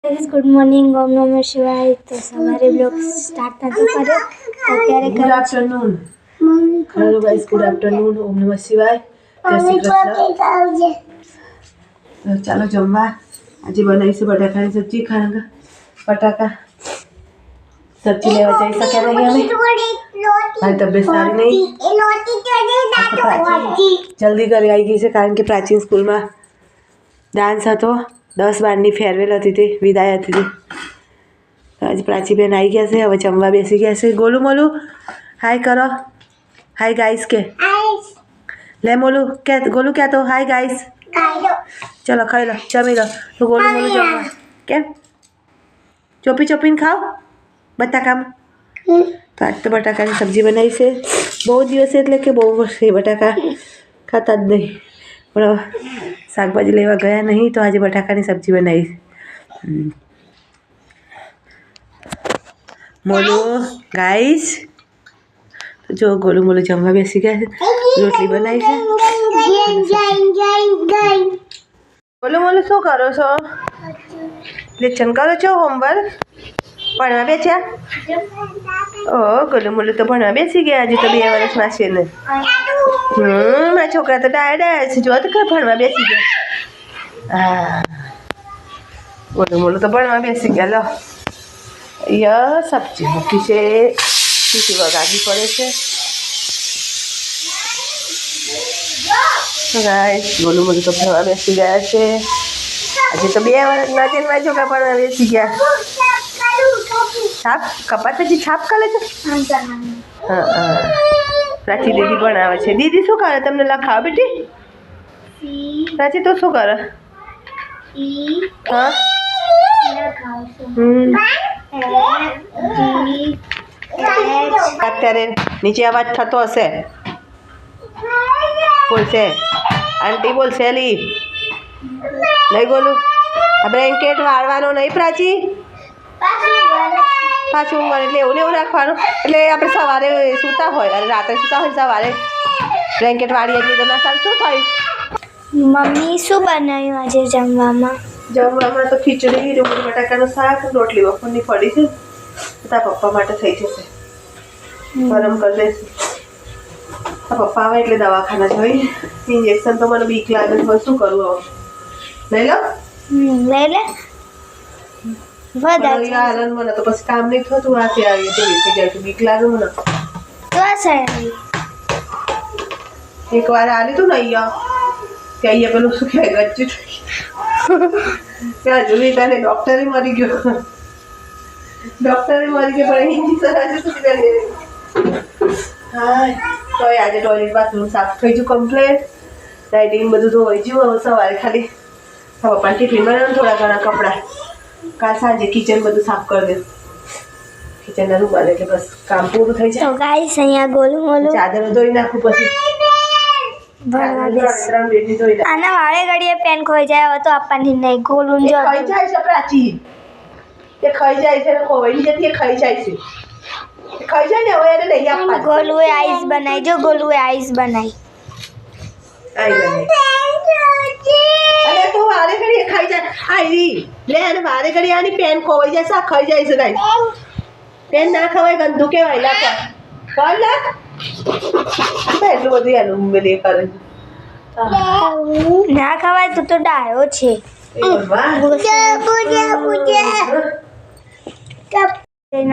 Good morning, ओम नमः शिवाय। तो सवारे ब्लॉग स्टार्ट ना तो करो અત્યારે good afternoon hello guys good afternoon ઓમ નમઃ શિવાય જય શ્રી કૃષ્ણ તો ચાલો જમવા આજે બનાવીશું બટાકાની સબ્જી ખાંગા બટાકા સબ્જી લેવા જઈ શક્યા નહીં અમે મારી તબિયત સારી નહીં જલ્દી ઘરે આવી ગઈ છે કારણ કે પ્રાચીન સ્કૂલમાં ડાન્સ હતો 10-12ની ફેરવેલ હતી તે વિદાય હતી તે आज प्राचीबेन आई गया से હવે જમવા બેસી ગયા છે ગોલુ મોલુ હાય કરો હાય ગાઈસ કે લે મોલુ કે ગોલુ કે તો હાય ગાઈસ ચલો ખાઈ લો જમી લો તો ગોલુ મોલુ જમવા કેમ ચોપીને ખાઓ બટાકામાં તો આજ તો બટાકાની સબ્જી બનાવી છે બહુ દિવસ એટલે કે બહુ વર્ષ બટાકા ખાતા જ નહીં પણ શાકભાજી લેવા ગયા નહીં તો આજે બટાકાની સબ્જી બનાવી मोलू गाइस तो जो गोलू मोलू जमवा बेसी गया रोटली बनाई है गोलू मोलू शू करो छो लेसन करो छो होमवर्क भणवा बेस्या ओ गोलू मोलू तो भणवा बेसी गया हजू तो 2 વર્ષના છે ને મારા છોકરા તો ડાયડા છે જો તો ભણવા બેસી ગયા गोलू मोलू तो भणवा बेसी गया लो यह सब्जी मूकी से सीटी वगाड़ी पड़े से तो गाइस गोलू मोलू तो भणवा बेसी गया है आज तो 2 વર્ષના છે મારા છોકરા ભણવા બેસી ગયા छाप कपात जी छाप करे छे हाँ हाँ प्राची दीदी बनावे छे दीदी शू करे तमने लखाव बेटी प्राची तो शू करे हाँ અત્યારે નીચે અવાજ થતો હશે બોલશે આંટી બોલશે લી નહીં બોલું આ બ્લેન્કેટ વાળવાનો નહીં પ્રાચી પાછું ઊંઘવાનું એટલે એવું ને એવું રાખવાનું એટલે આપણે સવારે સૂતા હોય અને રાત્રે સૂતા હોય સવારે બ્લેન્કેટ વાળીએ એટલે તો ના સારું શું થયું મમ્મી શું બનાવ્યું આજે જમવામાં તો ખીચડી ડુંગળી બટાકાનું શાક રોટલી બપોરની પડી છે તારા પપ્પા માટે થઈ જશે ગરમ કરી દઈશું પપ્પા આવે એટલે દવાખાના જઈ ઇન્જેક્શન તો મને બીક લાગે છે શું કરવું હવે લઈ લો મને તો પછી કામ નહીં થતું રાતે આવીએ તો થઈ જાય તો બીક લાગે મને એક વાર આલી તું ને અહીંયા કે અહીંયા પેલું શું કહેવાય ગચ્ચું ત્યાં જોઈ તને ડૉક્ટરે મરી ગયો પણ ઇન્જેક્શન આજે સુધી લે હા તો આજે ટોયલેટ બાથરૂમ સાફ થઈ ગયું કમ્પ્લેટ લાઇટિંગ બધું ધોઈ ગયું હવે સવારે ખાલી પપ્પાને ટિફિન બનાવવાનું થોડા ઘણા કપડાં કાલ સાંજે કિચન બધું સાફ કરી દઉં કિચનના રૂમાલ એટલે બસ કામ પૂરું થઈ જાય તો ગાઈસ અહીંયા ગોલુ મોલુ ચાદરો ધોઈ નાખું પછી આના વાળે ઘડીએ પેન ખોઈ જાય હવે તો આપવાની નહીં ગોલું જો ખાઈ જાય છે પ્રાચી એ ખાઈ જાય છે ખોવાઈ જતી ખાઈ જાય છે ખાઈ જાય ને હવે એને નહીં આપવાનું ગોલુએ આઈસ બનાવી જો ગોલુએ આઈસ બનાવી અરે તું વારે ઘડીએ ખાઈ જાય આઈ લે અને વારે ઘડીએ આની પેન ખોવાઈ જાય છે ખાઈ જાય છે ગાઈ પેન ના ખવાય ગંદુ કહેવાય ના કર લા એટલું બધું એનું મેલે કરે ના ખવાય તું તો ડાયો છે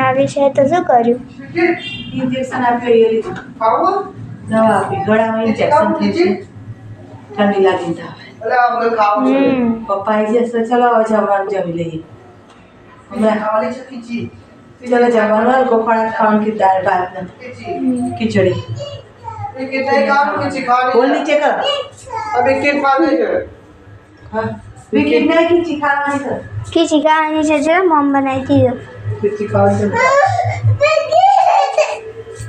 આવી છે તો શું કર્યું ઇન્જેક્શન આપ્યું દવા આપી ગળામાં ઇન્જેક્શન થઈ છે ઠંડી લાગી તાવે પપ્પા આવી જશે ચલો હવે જમવાનું જમી લઈએ चलो जवान गोपाल खान की दाल भात ना खिचड़ी बोल नीचे कर अब विकेट मारने है हां विकेट नहीं खिचड़ी खानी है खिचड़ी खानी है जरा मम्मी बनाई थी खिचड़ी खाओ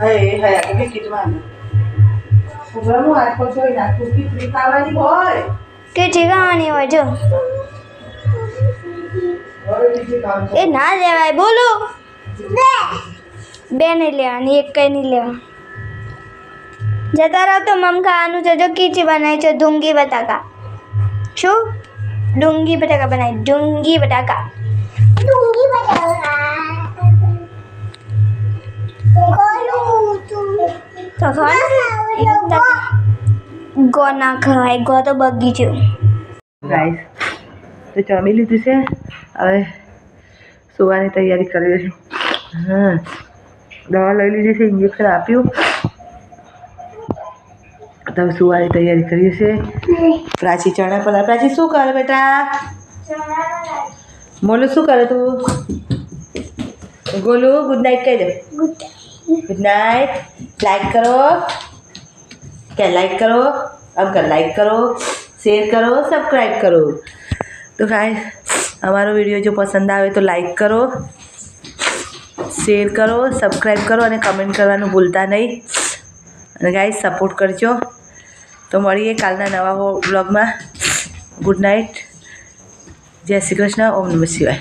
अरे है विकेट मारना उबरा मु हाथ को छोई ना तू खिचड़ी खावानी होय खिचड़ी खानी હોય જો એ ના લેવાય બોલો બે નહીં લેવાની એક કઈ નહીં લેવા જતા રહો તો મમ ખાવાનું છે જો ખીચડી બનાવી છે ડુંગળી બટાકા શું ડુંગળી બટાકા બનાવી ડુંગળી બટાકા તો ગો ના ખવાય, ગો તો બગીચો. ગાઈસ તો જમી લીધું છે, હવે સુવાની તૈયારી કરી છું. દવા લઈ લીધી છે, ઇન્જેક્શન આપ્યું, તમે સુવાની તૈયારી કરીએ છે. પ્રાચી ચણા પલાળ. પ્રાચી શું કરે બેટા? મોલું શું કરે તું? ગોલુ ગુડ નાઇટ કહી દે. Good night. લાઈક કરો, કે લાઈક કરો, આમ કર, લાઈક કરો, શેર કરો, સબસ્ક્રાઈબ કરો. તો ગાઈસ અમારો વિડીયો જો પસંદ આવે તો લાઈક કરો, શેર કરો, સબસ્ક્રાઈબ કરો અને કમેન્ટ કરવાનું ભૂલતા નહીં. અને ગાઈસ સપોર્ટ કરજો. તો મળીએ કાલના નવા બ્લોગમાં. Good night. જય શ્રી કૃષ્ણ. ઓમ નમઃ શિવાય.